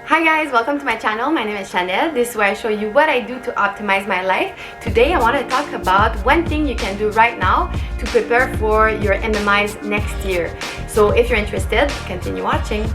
Hi guys, welcome to my channel. My name is Chanel. This is where I show you what I do to optimize my life. Today I want to talk about one thing you can do right now to prepare for your MMIs next year. So if you're interested, continue watching.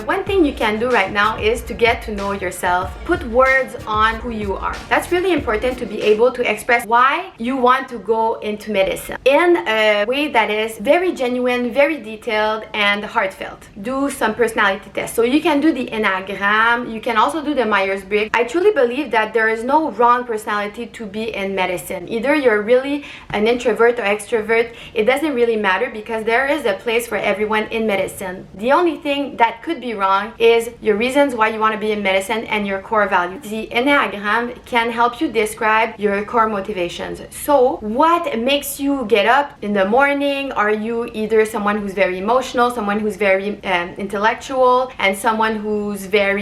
One thing you can do right now is to get to know yourself. Put words on who you are. That's really important to be able to express why you want to go into medicine in a way that is very genuine, very detailed, and heartfelt. Do some personality tests. So you can do the Enneagram. You can also do the Meyers-Briggs. I truly believe that there is no wrong personality to be in medicine. Either you're really an introvert or extrovert. It doesn't really matter because there is a place for everyone in medicine. The only thing that could be wrong is your reasons why you want to be in medicine and your core values. The Enneagram can help you describe your core motivations. So what makes you get up in the morning? Are you either someone who's very emotional, someone who's very intellectual, and someone who's very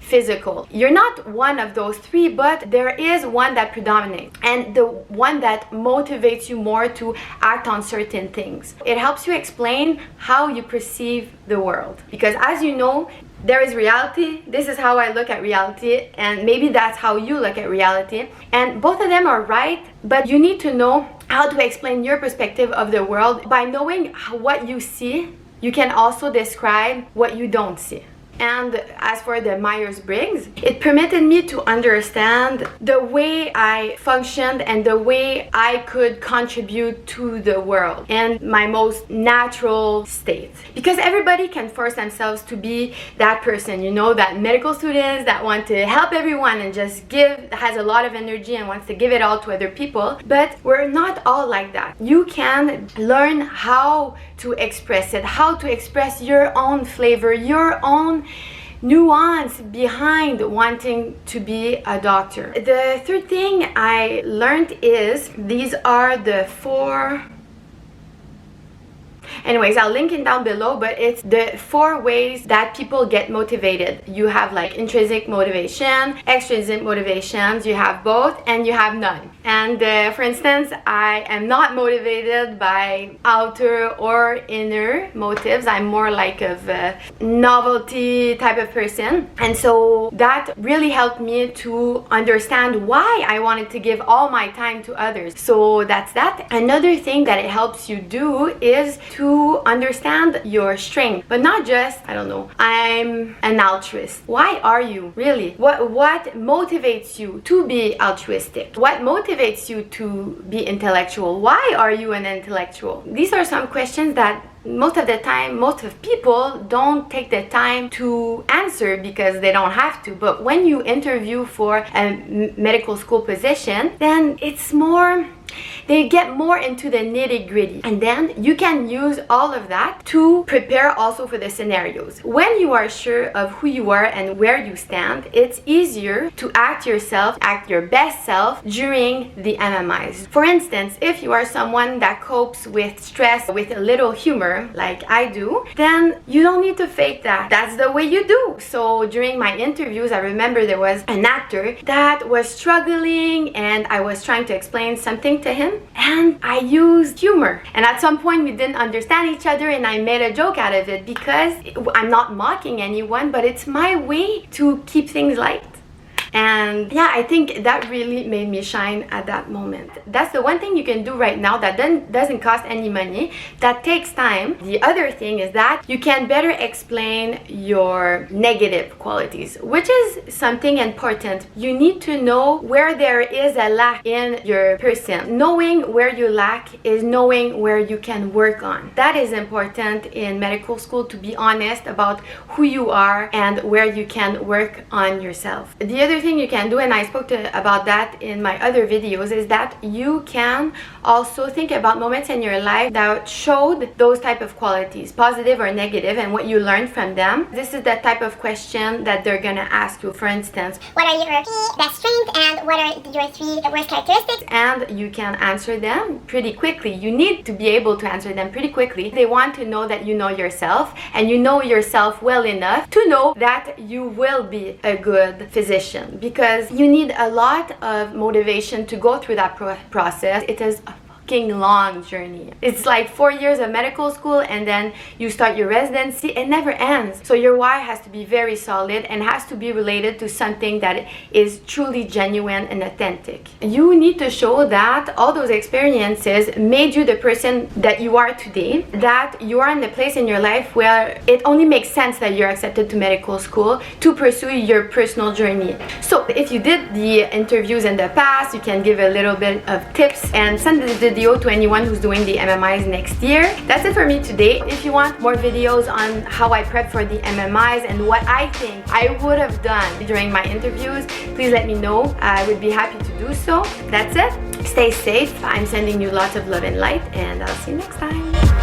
physical? You're not one of those three, but there is one that predominates, and the one that motivates you more to act on certain things. It helps you explain how you perceive the world, because as you know, there is reality. This is how I look at reality, and maybe that's how you look at reality, and both of them are right, but you need to know how to explain your perspective of the world. By knowing what you see, you can also describe what you don't see. And as for the Myers-Briggs, it permitted me to understand the way I functioned and the way I could contribute to the world in my most natural state. Because everybody can force themselves to be that person, you know, that medical students that want to help everyone and just has a lot of energy and wants to give it all to other people. But we're not all like that. You can learn how to express it, how to express your own flavor, your own nuance behind wanting to be a doctor. The third thing I learned is these are the four. Anyways, I'll link it down below, but it's the 4 ways that people get motivated. You have intrinsic motivation, extrinsic motivations, you have both, and you have none. And for instance, I am not motivated by outer or inner motives. I'm more like a novelty type of person. And so that really helped me to understand why I wanted to give all my time to others. So that's that. Another thing that it helps you do is to understand your strength, but not just, I don't know, I'm an altruist. Why are you really? What motivates you to be altruistic? What motivates you to be intellectual? Why are you an intellectual? These are some questions that most of the time, most of people don't take the time to answer because they don't have to. But when you interview for a medical school position, then it's more, they get more into the nitty-gritty, and then you can use all of that to prepare also for the scenarios. When you are sure of who you are and where you stand, it's easier to act your best self during the MMIs. For instance, if you are someone that copes with stress with a little humor, like I do, then you don't need to fake that. That's the way you do. So during my interviews, I remember there was an actor that was struggling and I was trying to explain something to him, and I used humor, and at some point we didn't understand each other and I made a joke out of it because I'm not mocking anyone, but it's my way to keep things light. And yeah, I think that really made me shine at that moment. That's the one thing you can do right now that doesn't cost any money, that takes time. The other thing is that you can better explain your negative qualities, which is something important. You need to know where there is a lack in your person. Knowing where you lack is knowing where you can work on. That is important in medical school, to be honest about who you are and where you can work on yourself. The other thing you can do, and I spoke about that in my other videos, is that you can also think about moments in your life that showed those type of qualities, positive or negative, and what you learned from them. This is the type of question that they're gonna ask you. For instance, what are your 3 best strengths and what are your 3 worst characteristics? And you can answer them pretty quickly. You need to be able to answer them pretty quickly. They want to know that you know yourself, and you know yourself well enough to know that you will be a good physician, because you need a lot of motivation to go through that process. It is a freaking long journey. It's like 4 years of medical school and then you start your residency. It never ends. So your why has to be very solid and has to be related to something that is truly genuine and authentic. You need to show that all those experiences made you the person that you are today, that you are in the place in your life where it only makes sense that you're accepted to medical school to pursue your personal journey. So if you did the interviews in the past, you can give a little bit of tips and send this video to anyone who's doing the MMIs next year. That's it for me today. If you want more videos on how I prep for the MMIs and what I think I would have done during my interviews, please let me know. I would be happy to do so. That's it. Stay safe. I'm sending you lots of love and light, and I'll see you next time.